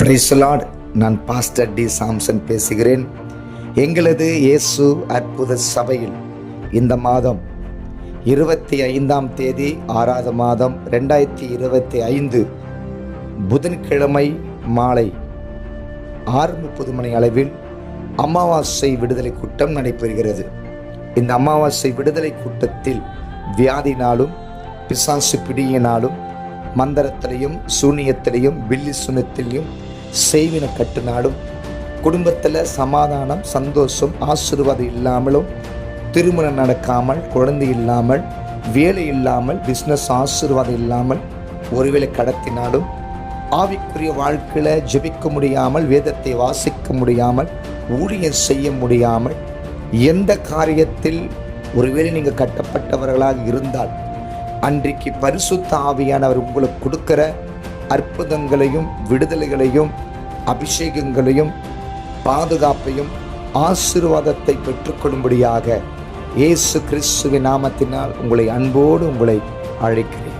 Praise the Lord. நான் pastor D Samson பேசுகிறேன். எங்களது இயேசு அற்புத சபையில் இந்த மாதம் 25ஆம் தேதி 6வது மாதம் 2025 புதன்கிழமை மாலை 6:30 மணி அளவில் அமாவாசை விடுதலை கூட்டம் நடைபெறுகிறது. இந்த அமாவாசை விடுதலை கூட்டத்தில் வியாதினாலும் பிசாசு பிடியினாலும் மந்திரத்திலையும் சூனியத்திலையும் பில்லி சுனத்திலையும் செய்வின கட்டுனாலும் குடும்பத்தில் சமாதானம் சந்தோஷம் ஆசீர்வாதம் இல்லாமலும் திருமணம் நடக்காமல் குழந்தை இல்லாமல் வேலை இல்லாமல் பிஸ்னஸ் ஆசீர்வாதம் இல்லாமல் ஒருவேளை கடத்தினாலும் ஆவிக்குரிய வாழ்க்கையில் ஜெபிக்க முடியாமல் வேதத்தை வாசிக்க முடியாமல் ஊழியம் செய்ய முடியாமல் எந்த காரியத்தில் ஒருவேளை நீங்கள் கட்டப்பட்டவர்களாக இருந்தால் அன்றைக்கு பரிசுத்த ஆவியானவர் உங்களுக்கு கொடுக்கிற அற்புதங்களையும் விடுதலைகளையும் அபிஷேகங்களையும் பாதுகாப்பையும் ஆசீர்வாதத்தை பெற்றுக்கொள்ளும்படியாக இயேசு கிறிஸ்துவின் நாமத்தினால் உங்களை அன்போடு அழைக்கிறேன்.